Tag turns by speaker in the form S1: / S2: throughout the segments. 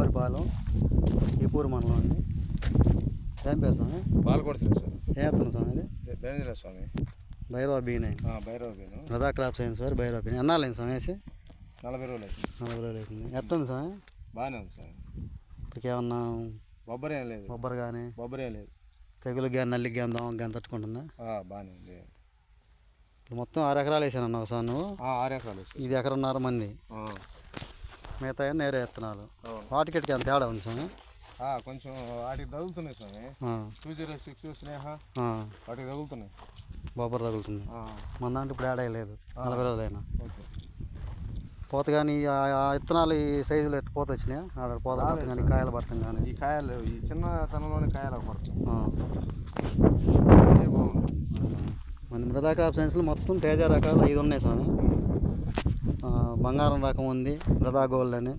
S1: గోపవారిపాలెం ఈపూరు మండలం అండి. ఏం పేరు స్వామి?
S2: బాలకోట సార్.
S1: ఏ ఎత్తున స్వామి? ఇది
S2: బేంజల స్వామి.
S1: భైరవ బీనే.
S2: భైరవ బీను.
S1: రథా క్రాప్ సైన్స్ వారి భైరవ బీన్. ఎన్నాళ్ళైంది స్వామి వేసి?
S2: 40 రోజులు అవుతుంది.
S1: 40 రోజులు అవుతుంది. ఎట్టుంది స్వామి?
S2: బాగానే ఉంది స్వామి.
S1: ఇప్పటికి ఏమన్నా
S2: బొబ్బరేం లేదు. బొబ్బరేం లేదు.
S1: తెగులు కానీ నల్లి కానీ దోమ కానీ తట్టుకుంటుందా?
S2: బాగానే ఉంది.
S1: ఇప్పుడు మొత్తం 6 ఎకరాలు వేసాను అన్నావు స్వామి నువ్వు?
S2: 6 ఎకరాలు వేసాను.
S1: ఇది 1.5 మంది. మిగతా నేరే విత్తనాలు. వాటికి ఎంత తేడా ఉంది స్వామి?
S2: కొంచెం వాటికి తగులుతున్నాయి స్వామి. 206 స్నేహ వాటికి తగులుతున్నాయి.
S1: బొబ్బర తగులుతుంది. మన దాంట్లో ఇప్పుడు ఏడా లేదు. 40 రోజులైనా
S2: ఓకే.
S1: పోత కానీ ఆ విత్తనాలు ఈ సైజులో ఎట్టు పోత వచ్చినాయా? ఆడ పోత పడతాం కానీ కాయలు పడతాం కానీ
S2: ఈ కాయలు ఈ చిన్నతనంలోనే కాయలు పడతాయి.
S1: మన మృదా క్రాప్ సైన్స్లో మొత్తం తేజ రకాలు 5 ఉన్నాయి స్వామి. బంగారం రకం ఉంది, మృదా గోల్డ్ అని.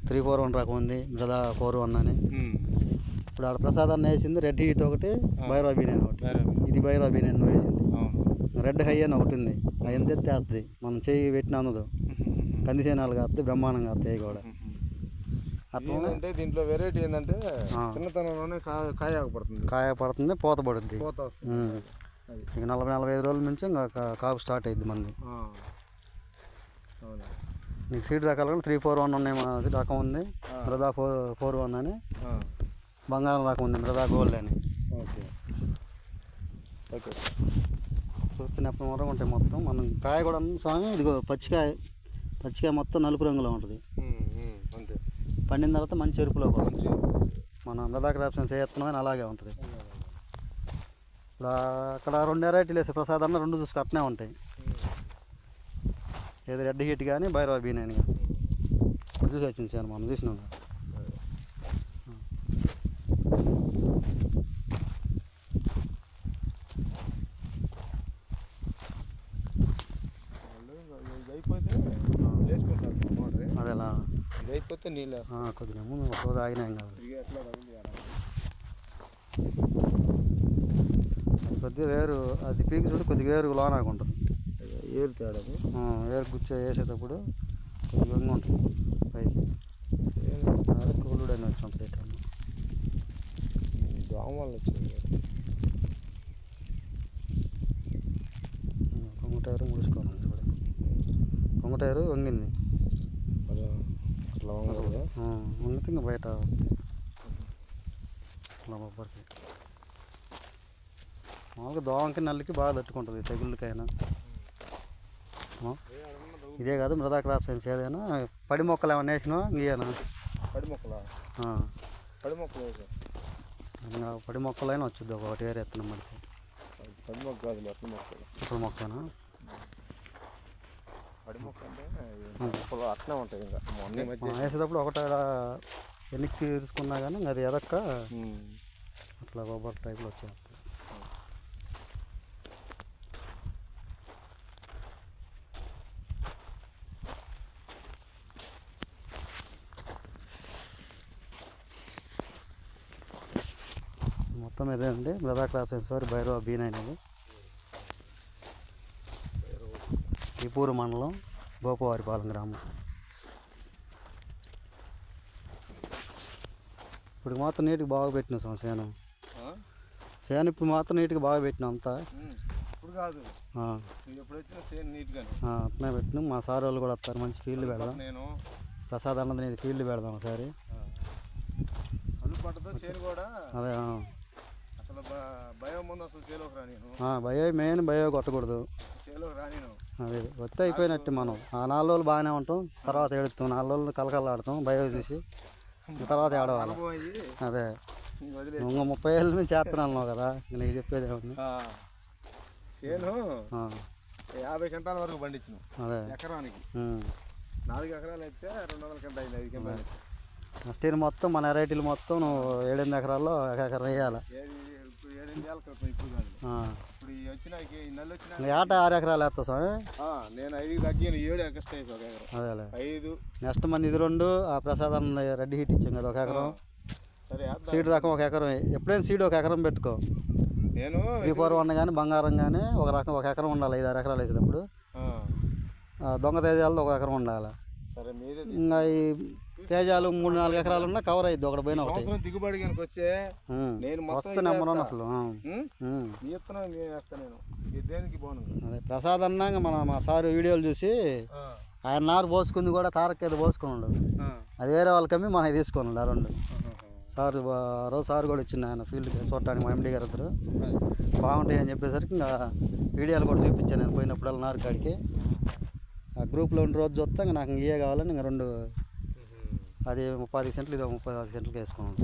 S1: 341 రకం ఉంది, మృదా 41 అని. ఇప్పుడు ఆడ ప్రసాదాన్ని వేసింది రెడ్ హీట్ ఒకటి, భైరవ బీనేన్ ఒకటి. ఇది భైరవ బీనేన్ వేసింది. రెడ్ హై అని ఒకటి ఉంది. అది ఎంత ఎత్తేస్తుంది, మనం చెయ్యి పెట్టిన అందదు. కందిసేనాలు కాస్తుంది, బ్రహ్మాండంగా వస్తాయి కూడా.
S2: అట్లా అంటే దీంట్లో వెరైటీ ఏంటంటే చిన్నతనంలోనే కాయ పడుతుంది,
S1: పోత పడుద్ది. ఇక 40-45 రోజుల నుంచి ఇంకా కాపు స్టార్ట్ అయ్యింది మంది. నీకు సీడ్ రకాలు కూడా 341 ఉన్నాయి. మా రకం ఉంది, మృదా 41 అని. బంగారం రకం ఉంది, మృదా గోల్డ్ అని.
S2: Okay okay.
S1: చూస్తున్నప్పుడు మొత్తం ఉంటాయి మొత్తం. మనం కాయ కూడా స్వామి ఇదిగో పచ్చికాయ మొత్తం నలుపు రంగులో ఉంటుంది.
S2: అంతే.
S1: పండిన తర్వాత మంచి ఎరుపులోకి వస్తుంది. మన మృదా క్రాప్ సైన్స్ వేస్తున్నాం అని అలాగే ఉంటుంది. ఇప్పుడు అక్కడ 2 వెరైటీలు వేసే ప్రసాదాన్ని 2 చూసుకు అట్నే ఉంటాయి. ఏది రెడ్ హీట్ కానీ భైరవ బీన్ అని కానీ చూసి వచ్చింది సార్, మనం చూసినాం.
S2: అదేలా ఇది అయిపోతే నీళ్ళు
S1: కొద్దిగా ముందు ఒక రోజు ఆగినాం కాదు. కొద్దిగా వేరు అది పీకి చూడు, కొద్దిగా వేరు లోనాగా ఉంటుంది.
S2: ఏరు తేడా
S1: వేరు గుచ్చ వేసేటప్పుడు కొద్దిగా వంగి ఉంటుంది పైకి. అదే కూలుడు అని వచ్చి ఉంటుంది.
S2: దోమ వల్ల వచ్చింది.
S1: కొంగటైరు ముడుచుకోవాలి. ఇప్పుడు కొంగటైరు వంగింది.
S2: అట్లా వంగదు.
S1: వంగితే ఇంకా బయట అట్లా బొబ్బరికి మామూలుగా దోమకి నల్లికి బాగా తట్టుకుంటుంది, తెగుళ్ళకైనా. ఇదే కాదు మృదా క్రాప్ సైన్స్ ఏదైనా. పడి మొక్కలు ఏమైనా వేసినా ఇంకేనా?
S2: పడి మొక్కలా? పడి మొక్కలు
S1: ఇంకా పడి మొక్కలైనా వచ్చుద్ది ఒకటి వేరే ఎత్తున్నాం మళ్ళీ.
S2: పడి మొక్క కాదు, అసలు మొక్కలు.
S1: అసలు మొక్కనా?
S2: పడి మొక్క అంటే అట్లా ఉంటాయి. ఇంకా
S1: వేసేటప్పుడు ఒకటి వెనక్కి తీసుకున్నా కానీ అది ఎదక్క అట్లా బొబ్బర్ టైప్లో వచ్చేస్తుంది. మొత్తం ఇదే అండి మృదా క్రాప్ సైన్స్ వారి భైరవ బీన్ అనేది. ఈపూరు మండలం, గోపవారిపాలెం గ్రామం. ఇప్పుడు మాత్రం నీటికి బాగా పెట్టినాం సేను. సేను ఇప్పుడు మాత్రం నీటికి బాగా పెట్టినాం అంతా.
S2: ఇప్పుడు కాదు, ఎప్పుడు వచ్చినా సేను నీట్గా
S1: అట్నే పెట్టినాం. మా సార్ వాళ్ళు కూడా వస్తారు. మంచి ఫీల్డ్ పెడదాం.
S2: నేను
S1: ప్రసాద్ అన్నది ఫీల్డ్ పెడదాం ఒకసారి. అదే భయో మెయిన్, భయో కొట్టకూడదు. అదే వస్తే అయిపోయినట్టు. మనం ఆ 4 రోజులు బాగానే ఉంటాం, తర్వాత ఏడుస్తాం. 4 రోజులు కలకలాడతాం భయో చూసి, తర్వాత ఏడవాలి. అదే ఇంకో 30 ఏళ్ళ నుంచి చేస్తున్నాను కదా, నీకు చెప్పేది ఏమన్నా.
S2: 50 క్వింటాల వరకు పండించిన.
S1: అదే
S2: ఎకరానికి 4 ఎకరాలు అయితే 200 క్వింటాలు అయింది. 5 క్వింటాలు.
S1: నెక్స్ట్ ఇయర్ మొత్తం మన వెరైటీలు మొత్తం నువ్వు 7-8 ఎకరాల్లో 1 ఎకరం వేయాలి. ఏటా 6 ఎకరాలు వేస్తా స్వామి.
S2: నేను 5 తగ్గాను, 7 ఎక్స్ట్రా.
S1: అదేలే
S2: 5
S1: నెక్స్ట్ మంది ఇది 2. ఆ ప్రసాదం రెడ్ హీట్ ఇచ్చాం కదా 1 ఎకరం. సీడ్ రకం 1 ఎకరం. ఎప్పుడైనా సీడ్ 1 ఎకరం పెట్టుకో.
S2: నేను
S1: 341 కానీ బంగారం కానీ ఒక రకం 1 ఎకరం ఉండాలి. 5-6 ఎకరాలు వేసేటప్పుడు దొంగ తేజాలతో 1 ఎకరం ఉండాలి.
S2: సరే
S1: ఇంకా ఈ తేజాలు 3-4 ఎకరాలు ఉన్నా కవర్ అయ్యిద్ది ఒకటి పోయినా ఒకటి.
S2: సంవత్సరం దిగుబడి కనుక వస్తే నేను
S1: వస్తే నెంబర్ వన్ అసలు.
S2: ఈ విత్తనం నేను వేస్తాను, నేను దేనికి పోను.
S1: అదే ప్రసాద్ అన్నాక మా సారు వీడియోలు చూసి ఆయన నారు పోసుకుంది కూడా తారకేది పోసుకున్నాడు. అది వేరే వాళ్ళకి అమ్మి మనకి తీసుకున్నాడు. ఆ రెండు సారు రోజు సారు కూడా వచ్చింది ఆయన ఫీల్డ్కి చూడటానికి. మా ఎండి గారు ఇద్దరు బాగుంటాయి అని చెప్పేసరికి ఇంకా వీడియోలు కూడా చూపించాను నేను పోయినప్పుడు నారు కాడికి. ఆ గ్రూప్లో ఉండి రోజు చూస్తే ఇంకా నాకు ఇవే కావాలని ఇంకా రెండు, అది 30 సెంట్లు, ఇది 30 సెంట్లకి వేసుకున్నాను.